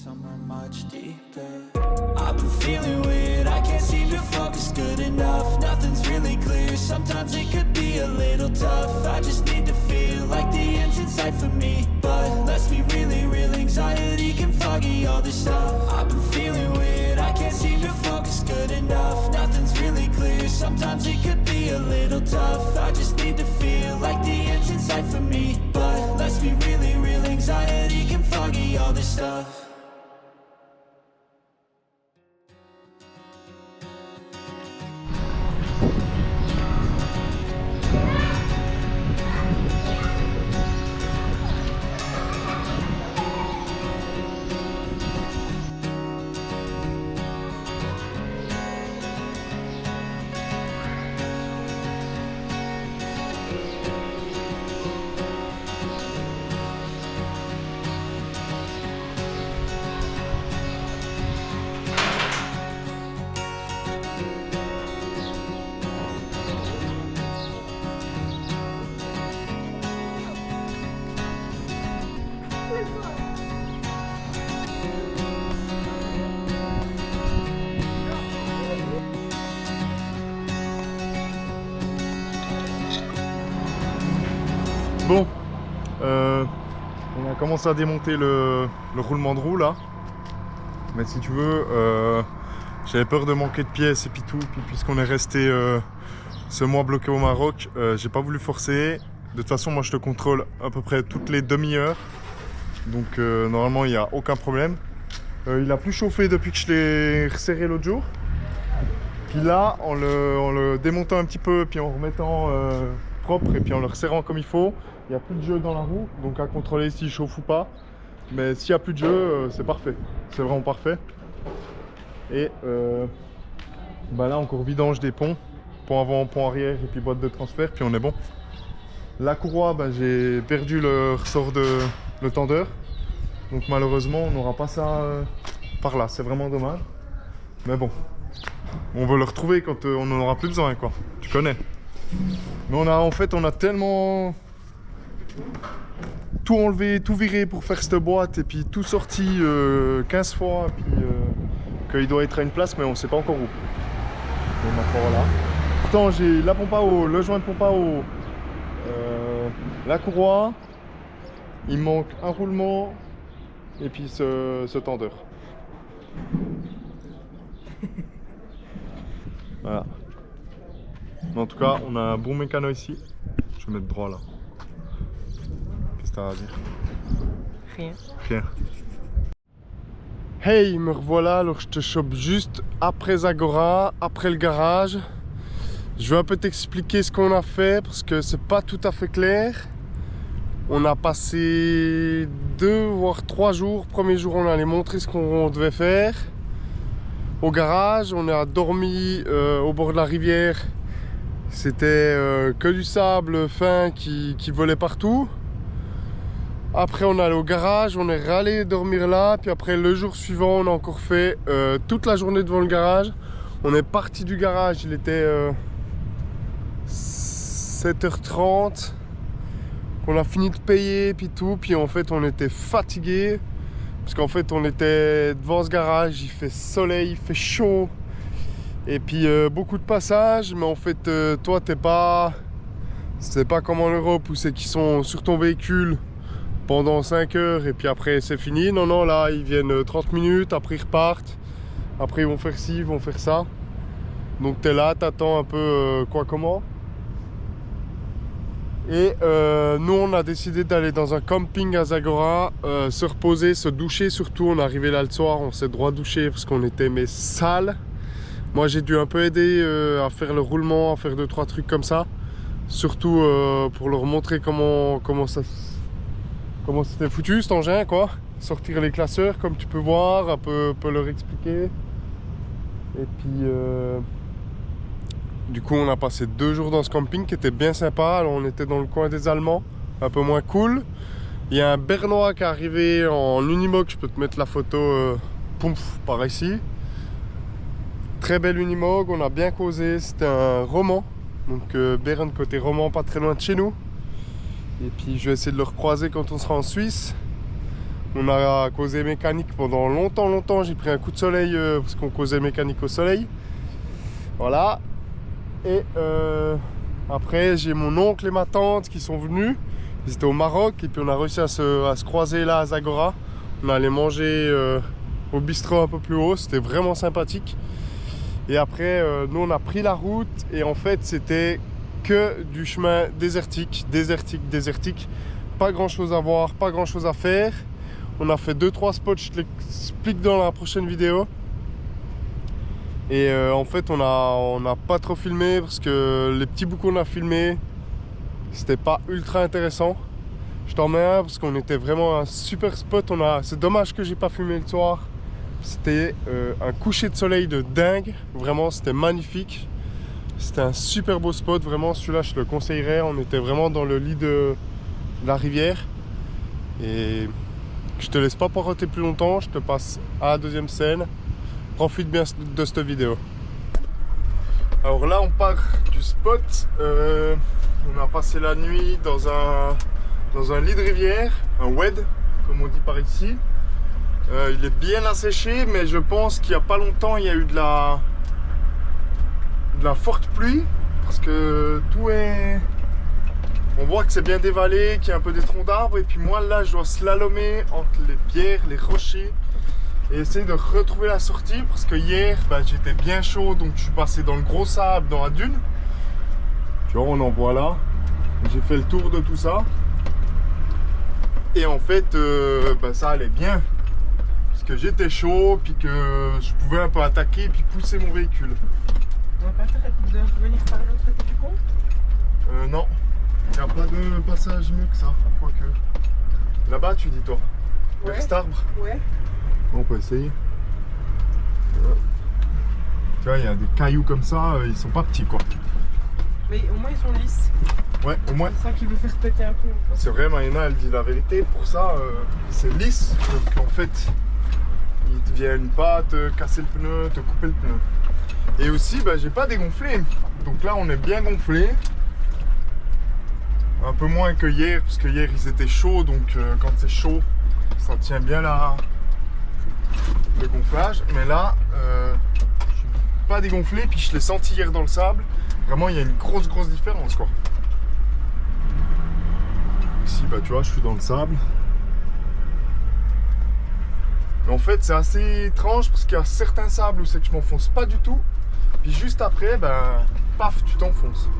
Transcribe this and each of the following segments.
somewhere much deeper. I've been feeling weird, I can't seem to focus good enough. Nothing's really clear, sometimes it could be a little tough. I just need to feel like the end's in sight for me. But let's be really real, anxiety can foggy all this stuff. I've been feeling weird, I can't seem to focus good enough. Nothing's really clear, sometimes it could be a little tough. I just need to feel like the end's in sight for me. But let's be really real, anxiety can foggy all this stuff. Bon, on a commencé à démonter le roulement de roue là. Mais si tu veux, j'avais peur de manquer de pièces et puis tout. Puis puisqu'on est resté ce mois bloqué au Maroc, j'ai pas voulu forcer. De toute façon, moi je te contrôle à peu près toutes les demi-heures. Donc normalement il n'y a aucun problème. Il a plus chauffé depuis que je l'ai resserré l'autre jour. Puis là, en le démontant un petit peu, puis en remettant propre et puis en le resserrant comme il faut, il n'y a plus de jeu dans la roue, donc à contrôler s'il chauffe ou pas. Mais s'il n'y a plus de jeu, c'est parfait, c'est vraiment parfait. Et bah là encore vidange des ponts, pont avant, pont arrière et puis boîte de transfert, puis on est bon. La courroie, bah, j'ai perdu le ressort de le tendeur, donc malheureusement on n'aura pas ça par là, c'est vraiment dommage. Mais bon, on veut le retrouver quand on n'en aura plus besoin, quoi, tu connais. Mais en fait on a tellement tout enlevé, tout viré pour faire cette boîte et puis tout sorti 15 fois, puis qu'il doit être à une place mais on sait pas encore où. Et maintenant voilà. Pourtant j'ai la pompe à eau, le joint de pompe à eau, la courroie, il me manque un roulement et puis ce tendeur. Voilà. Mais en tout cas, on a un bon mécano ici. Je vais mettre droit là. Qu'est-ce que t'as à dire? Rien. Rien. Hey, me revoilà. Alors je te chope juste après Zagora, après le garage. Je vais un peu t'expliquer ce qu'on a fait parce que c'est pas tout à fait clair. On a passé 2 voire 3 jours. Premier jour, on allait montrer ce qu'on devait faire. Au garage, on a dormi au bord de la rivière. C'était que du sable fin qui volait partout. Après on est allé au garage, on est rallé dormir là. Puis après le jour suivant on a encore fait toute la journée devant le garage. On est parti du garage, il était 7h30. On a fini de payer puis tout. Puis en fait on était fatigué. Parce qu'en fait on était devant ce garage, il fait soleil, il fait chaud. Et puis beaucoup de passages, mais en fait toi c'est pas comme en Europe où c'est qu'ils sont sur ton véhicule pendant 5 heures et puis après c'est fini. Non, non, là ils viennent 30 minutes, après ils repartent, après ils vont faire ci, ils vont faire ça. Donc t'es là, t'attends un peu quoi comment. Et nous on a décidé d'aller dans un camping à Zagora, se reposer, se doucher surtout. On est arrivé là le soir, on s'est droit douché parce qu'on était mais sale. Moi j'ai dû un peu aider à faire le roulement, à faire 2-3 trucs comme ça. Surtout pour leur montrer comment c'était foutu cet engin quoi. Sortir les classeurs comme tu peux voir, un peu leur expliquer. Et puis du coup on a passé 2 jours dans ce camping qui était bien sympa. Alors on était dans le coin des Allemands, un peu moins cool. Il y a un Bernois qui est arrivé en Unimog, je peux te mettre la photo par ici. Très belle Unimog, on a bien causé, c'était un roman. Donc Bern côté roman, pas très loin de chez nous. Et puis je vais essayer de le recroiser quand on sera en Suisse. On a causé mécanique pendant longtemps. J'ai pris un coup de soleil parce qu'on causait mécanique au soleil. Voilà. Et après, j'ai mon oncle et ma tante qui sont venus. Ils étaient au Maroc et puis on a réussi à se croiser là à Zagora. On allait manger au bistrot un peu plus haut. C'était vraiment sympathique. Et après, nous on a pris la route et en fait c'était que du chemin désertique. Pas grand chose à voir, pas grand chose à faire. On a fait 2-3 spots, je te l'explique dans la prochaine vidéo. Et en fait on a pas trop filmé parce que les petits bouts qu'on a filmés, c'était pas ultra intéressant. Je t'en mets un parce qu'on était vraiment un super spot. C'est dommage que j'ai pas filmé le soir. C'était un coucher de soleil de dingue, vraiment c'était magnifique. C'était un super beau spot, vraiment celui-là je te le conseillerais. On était vraiment dans le lit de la rivière. Et je te laisse pas poireauter plus longtemps, je te passe à la deuxième scène. Profite bien de cette vidéo. Alors là on part du spot, on a passé la nuit dans un lit de rivière, un wed comme on dit par ici. Il est bien asséché, mais je pense qu'il n'y a pas longtemps il y a eu de la forte pluie parce que tout est... On voit que c'est bien dévalé, qu'il y a un peu des troncs d'arbres et puis moi là je dois slalomer entre les pierres, les rochers et essayer de retrouver la sortie parce que hier j'étais bien chaud donc je suis passé dans le gros sable dans la dune. Tu vois, on en voit là. J'ai fait le tour de tout ça et en fait ça allait bien. Que j'étais chaud, puis que je pouvais un peu attaquer, puis pousser mon véhicule. On va pas de revenir par l'autre côté du pont? Non, il n'y a pas de passage mieux que ça, quoique. Là-bas, tu dis toi? Ouais. Vers cet arbre? Ouais. On peut essayer. Tu vois, il y a des cailloux comme ça, ils sont pas petits quoi. Mais au moins ils sont lisses. Ouais, au moins. C'est ça qui veut faire péter un peu. C'est vrai, Maïna, elle dit la vérité. Pour ça, c'est lisse. Donc en fait, ils viennent pas te casser le pneu, te couper le pneu. Et aussi, j'ai pas dégonflé. Donc là, on est bien gonflé. Un peu moins que hier, parce que hier, ils étaient chauds. Donc quand c'est chaud, ça tient bien le gonflage. Mais là, je suis pas dégonflé. Puis je l'ai senti hier dans le sable. Vraiment, il y a une grosse différence, quoi. Ici, tu vois, je suis dans le sable. Mais en fait, c'est assez étrange parce qu'il y a certains sables où c'est que je m'enfonce pas du tout. Puis juste après, paf, tu t'enfonces.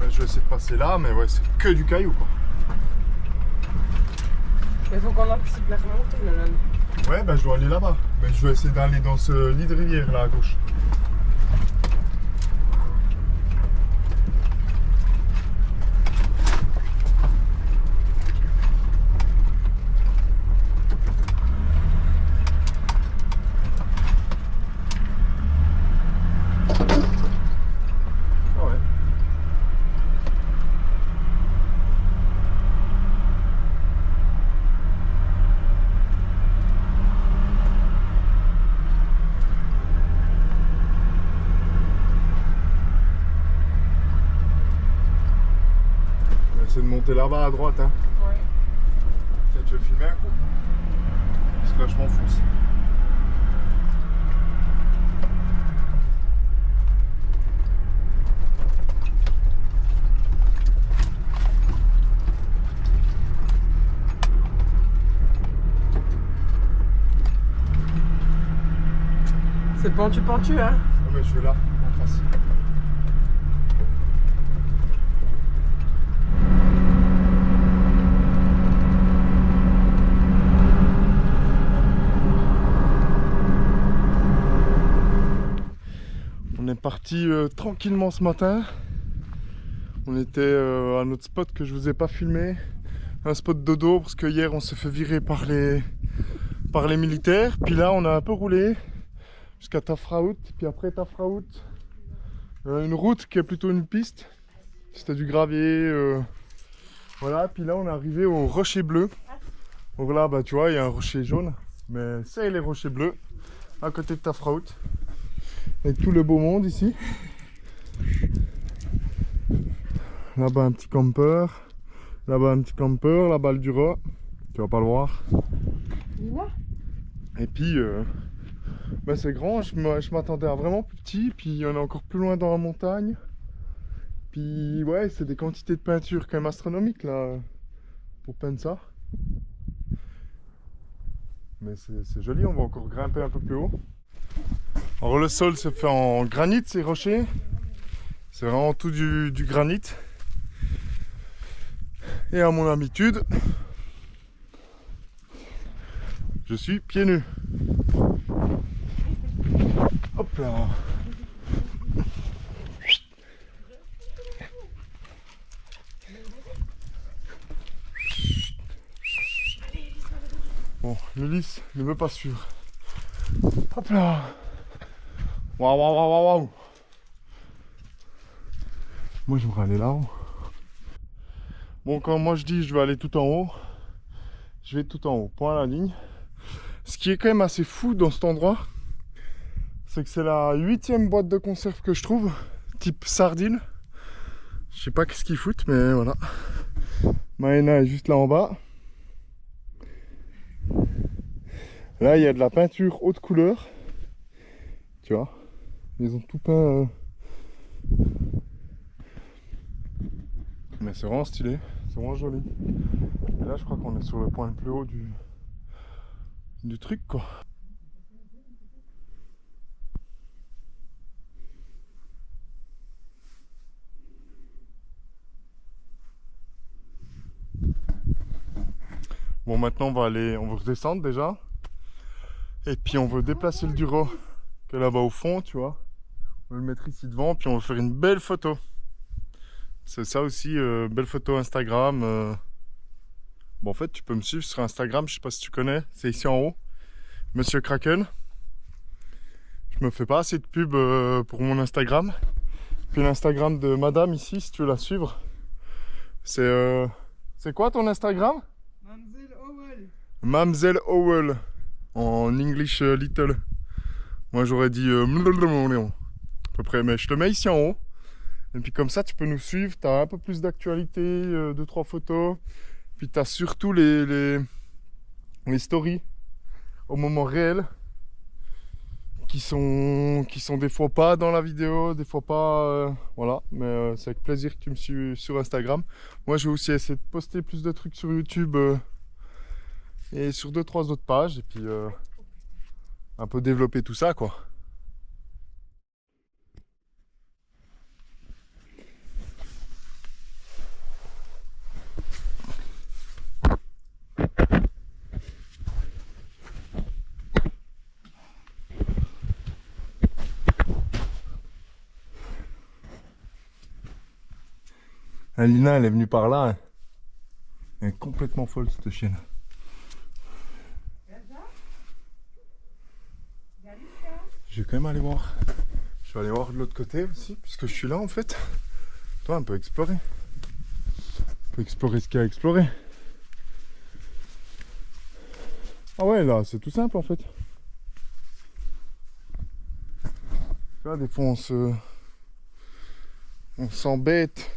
Je vais essayer de passer là, mais ouais, c'est que du caillou, quoi. Il faut qu'on anticipe la remontée, Nolan. Ouais, je dois aller là-bas. Je vais essayer d'aller dans ce lit de rivière, là, à gauche. C'est de monter là-bas à droite, hein. Ouais. Tiens, tu veux filmer un coup? Parce que là je m'enfonce. C'est pentu, hein. Non mais je vais là, en face. On est parti tranquillement ce matin. On était à notre spot que je vous ai pas filmé. Un spot dodo parce que hier on s'est fait virer par les militaires. Puis là on a un peu roulé jusqu'à Tafraout. Puis après Tafraout, une route qui est plutôt une piste. C'était du gravier. Voilà. Puis là on est arrivé au rocher bleu. Donc là tu vois il y a un rocher jaune. Mais c'est les rochers bleus à côté de Tafraout. Avec tout le beau monde ici. Là-bas un petit camper. Là-bas un petit camper, là-bas le Dura. Tu vas pas le voir. Là. Et puis, bah c'est grand, je m'attendais à vraiment plus petit, puis on est encore plus loin dans la montagne. Puis ouais, c'est des quantités de peinture quand même astronomiques là, pour peindre ça. Mais c'est joli, on va encore grimper un peu plus haut. Alors le sol se fait en granit, ces rochers. C'est vraiment tout du granit. Et à mon habitude, je suis pieds nus. Hop là. Bon, l'hélice ne veut pas suivre. Hop là. Waouh, waouh, waouh, waouh. Moi, j'aimerais aller là-haut. Bon, quand moi je dis je vais aller tout en haut, je vais tout en haut, point à la ligne. Ce qui est quand même assez fou dans cet endroit, c'est que c'est la 8e boîte de conserve que je trouve, type sardine. Je sais pas qu'est-ce qu'ils foutent, mais voilà. Maëna est juste là en bas. Là, il y a de la peinture haute couleur. Tu vois, ils ont tout peint. Mais c'est vraiment stylé, c'est vraiment joli. Et là, je crois qu'on est sur le point le plus haut du truc, quoi. Bon, maintenant on va redescendre déjà. Et puis on veut déplacer le Duro qui est là-bas au fond, tu vois. On va le mettre ici devant, puis on va faire une belle photo. C'est ça aussi, belle photo Instagram. Bon, en fait, tu peux me suivre sur Instagram, je sais pas si tu connais, c'est ici en haut, Monsieur Kraken. Je me fais pas assez de pub pour mon Instagram. Puis l'Instagram de madame ici, si tu veux la suivre. C'est quoi ton Instagram? Mamselle Howell. Mamselle Howell. En English little. Moi j'aurais dit à peu près, mais je te mets ici en haut. Et puis comme ça tu peux nous suivre, tu as un peu plus d'actualité, 2-3 photos. Puis tu as surtout les stories au moment réel qui sont des fois pas dans la vidéo, des fois pas voilà, mais c'est avec plaisir que tu me suis sur Instagram. Moi je vais aussi essayer de poster plus de trucs sur YouTube et sur 2-3 autres pages, et puis un peu développer tout ça, quoi. Alina, elle est venue par là. Elle est complètement folle, cette chienne. Je vais quand même aller voir. Je vais aller voir de l'autre côté aussi, puisque je suis là en fait. Toi, on peut explorer. On peut explorer ce qu'il y a à explorer. Ah ouais, là, c'est tout simple en fait. Là, des fois, on s'embête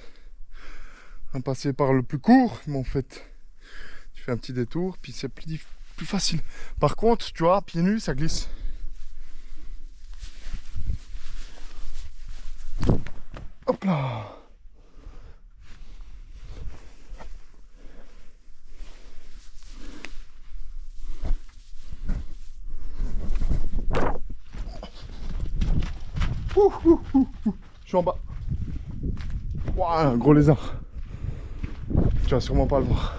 à passer par le plus court, mais en fait, tu fais un petit détour, puis c'est plus facile. Par contre, tu vois, pieds nus, ça glisse. Hop là! Je suis en bas. Wow, un gros lézard. Tu vas sûrement pas le voir.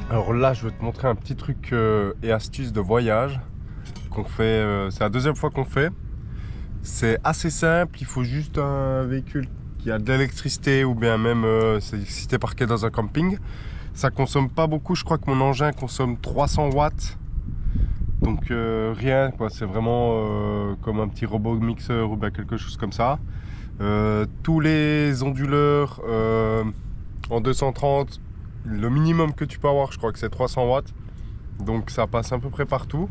Alors là, je vais te montrer un petit truc et astuce de voyage qu'on fait. C'est la deuxième fois qu'on fait. C'est assez simple, il faut juste un véhicule qui a de l'électricité ou bien même si tu es parqué dans un camping. Ça consomme pas beaucoup, je crois que mon engin consomme 300 watts. Donc rien quoi, c'est vraiment comme un petit robot mixeur ou bien quelque chose comme ça. Tous les onduleurs en 230, le minimum que tu peux avoir, je crois que c'est 300 watts. Donc ça passe à peu près partout.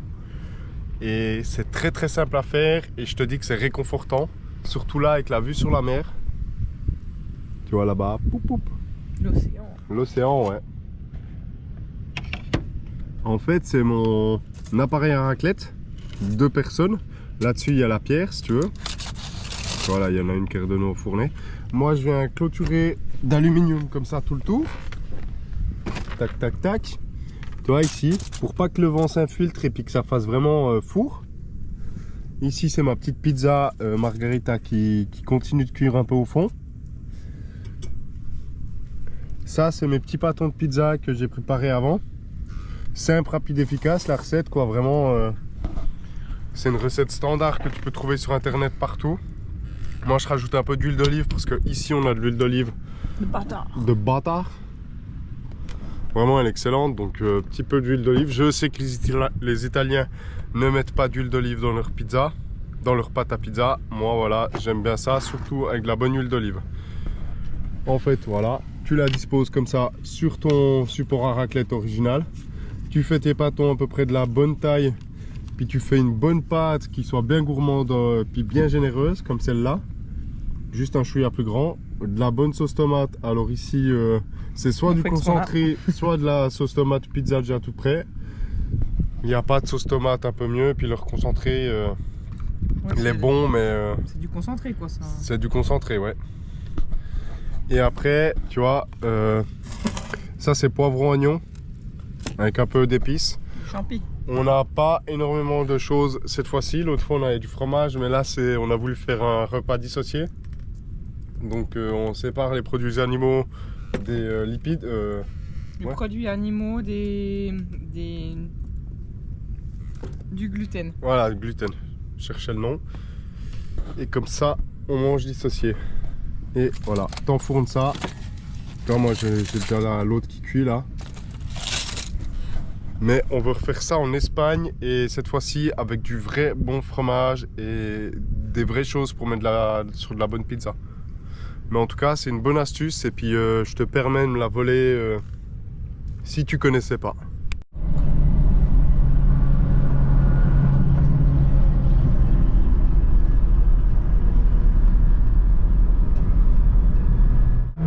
Et c'est très très simple à faire et je te dis que c'est réconfortant. Surtout là avec la vue sur la mer. Tu vois là-bas, poup poup. L'océan. L'océan, ouais. En fait, c'est mon appareil à raclette, 2 personnes. Là-dessus, il y a la pierre, si tu veux. Voilà, il y en a une qui est redonnée au fournet. Moi, je viens clôturer d'aluminium comme ça tout le tour. Tac, tac, tac. Tu vois, ici, pour pas que le vent s'infiltre et puis que ça fasse vraiment four. Ici, c'est ma petite pizza margarita qui continue de cuire un peu au fond. Ça, c'est mes petits pâtons de pizza que j'ai préparés avant. Simple, rapide, efficace, la recette quoi, vraiment c'est une recette standard que tu peux trouver sur internet partout. Moi je rajoute un peu d'huile d'olive parce que ici on a de l'huile d'olive de bâtard. Vraiment elle est excellente, donc petit peu d'huile d'olive. Je sais que les Italiens ne mettent pas d'huile d'olive dans leur pizza, dans leur pâte à pizza. Moi voilà, j'aime bien ça, surtout avec de la bonne huile d'olive. En fait voilà, tu la disposes comme ça sur ton support à raclette original. Tu fais tes pâtons à peu près de la bonne taille, puis tu fais une bonne pâte qui soit bien gourmande, puis bien généreuse, comme celle-là. Juste un chouïa plus grand. De la bonne sauce tomate. Alors ici, c'est soit du concentré, soit de la sauce tomate pizza déjà tout prêt. Il n'y a pas de sauce tomate, un peu mieux. Puis leur concentré, il est bon, mais... c'est du concentré quoi ça. C'est du concentré, ouais. Et après, tu vois, ça c'est poivron oignon. Avec un peu d'épices. Champi. On n'a pas énormément de choses cette fois-ci. L'autre fois on avait du fromage, mais là on a voulu faire un repas dissocié. Donc on sépare les produits animaux des lipides. Les produits animaux du gluten. Voilà, le gluten. Je cherchais le nom. Et comme ça, on mange dissocié. Et voilà, t'enfournes ça. Toi, moi j'ai déjà l'autre qui cuit là. Mais on veut refaire ça en Espagne et cette fois-ci avec du vrai bon fromage et des vraies choses pour mettre sur de la bonne pizza. Mais en tout cas, c'est une bonne astuce et puis je te permets de me la voler si tu connaissais pas.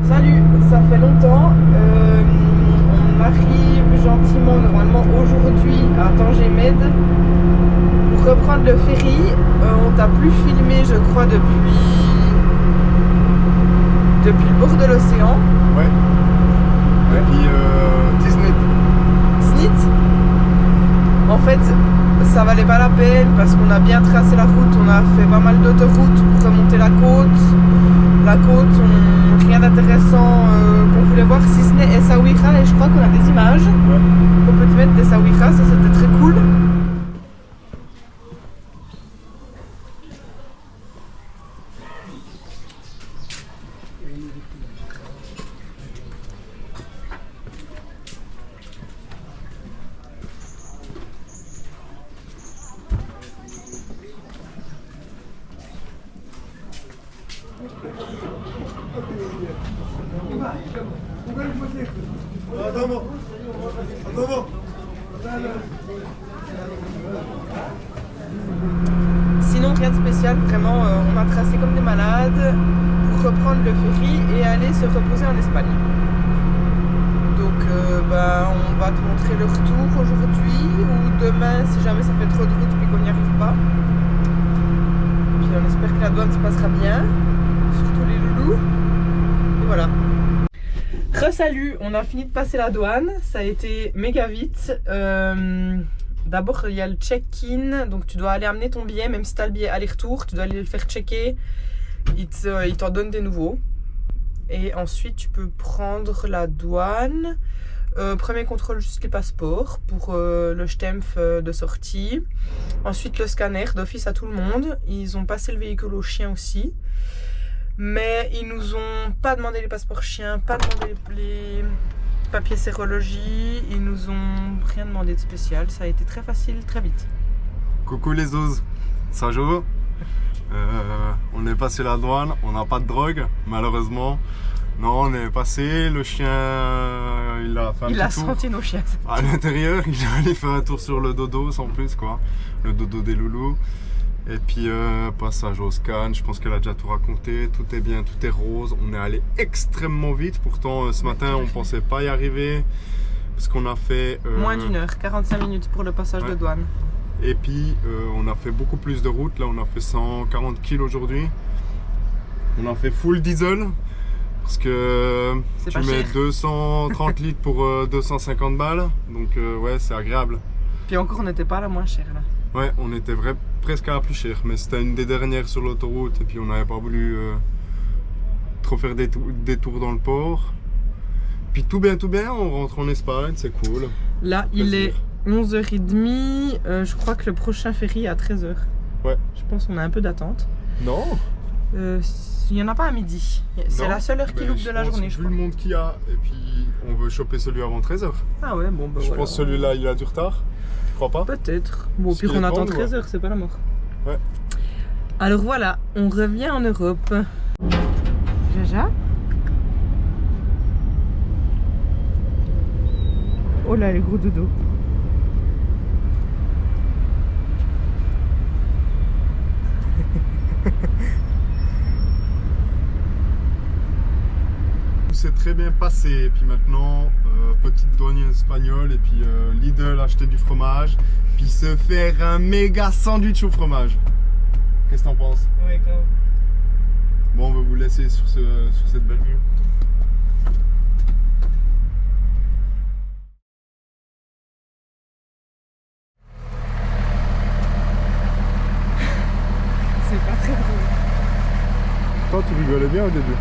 Salut, ça fait longtemps. On arrive gentiment, normalement aujourd'hui, à Tanger-Med pour reprendre le ferry. On t'a plus filmé, je crois, depuis le bord de l'océan. Ouais. Depuis Snit. En fait, ça valait pas la peine parce qu'on a bien tracé la route. On a fait pas mal d'autoroutes pour remonter la côte. La côte, rien d'intéressant qu'on voulait voir si ce n'est Essaouira, et je crois qu'on a des images qu'on peut te mettre d'Essaouira, ça c'était très cool. Sinon rien de spécial, vraiment on a tracé comme des malades pour reprendre le ferry et aller se reposer en Espagne. Donc on va te montrer le retour aujourd'hui ou demain si jamais ça fait trop de route puis qu'on n'y arrive pas. Puis on espère que la douane se passera bien, surtout les loulous. Et voilà. Re-salut, on a fini de passer la douane, ça a été méga vite. D'abord il y a le check-in, donc tu dois aller amener ton billet, même si tu as le billet aller-retour, tu dois aller le faire checker, il t'en donne des nouveaux. Et ensuite tu peux prendre la douane. Premier contrôle, juste les passeports pour le Stempf de sortie. Ensuite le scanner d'office à tout le monde, ils ont passé le véhicule aux chiens aussi. Mais ils nous ont pas demandé les passeports chiens, pas demandé papier sérologie. Ils nous ont rien demandé de spécial. Ça a été très facile, très vite. Coucou les os, ça joue. On est passé la douane, on n'a pas de drogue, malheureusement. Non, on est passé, le chien, il a fait un Il a petit tour senti nos chiens. à l'intérieur. Il est allé faire un tour sur le dodo, sans plus quoi. Le dodo des loulous. Et puis passage au scan, je pense qu'elle a déjà tout raconté, tout est bien, tout est rose. On est allé extrêmement vite, pourtant ce matin on pensait pas y arriver. Parce qu'on a fait... Moins d'une heure, 45 minutes pour le passage de douane. Et puis on a fait beaucoup plus de route, là on a fait 140 kg aujourd'hui. On a fait full diesel, parce que C'est tu pas mets cher. 230 litres pour 250 balles, donc ouais c'est agréable. Puis encore, on n'était pas la moins chère là. Ouais, on était presque à la plus chère, mais c'était une des dernières sur l'autoroute et puis on n'avait pas voulu trop faire des tours dans le port. Puis tout bien, on rentre en Espagne, c'est cool. Là, il Plaisir. est 11h30. Je crois que le prochain ferry est à 13h. Ouais. Je pense qu'on a un peu d'attente. Non, Il n'y en a pas à midi. C'est non, la seule heure qui mais loupe je de la pense, journée, je vu crois. le monde qu'il y a, et puis on veut choper celui avant 13h. Ah ouais, bon, bah Je voilà. pense que celui-là il a du retard, je crois pas. Peut-être. Bon, au Parce pire, qu'il on est attend grand, 13h, c'est pas la mort. Ouais. Alors voilà, on revient en Europe. Jaja. Oh là, les gros dodo. Tout s'est très bien passé, et puis maintenant, petite douane espagnole, et puis Lidl acheter du fromage, puis se faire un méga sandwich au fromage. Qu'est-ce que t'en penses? Ouais, grave. Bon, on va vous laisser sur cette belle vue. C'est pas très drôle. Toi, tu rigolais bien au début.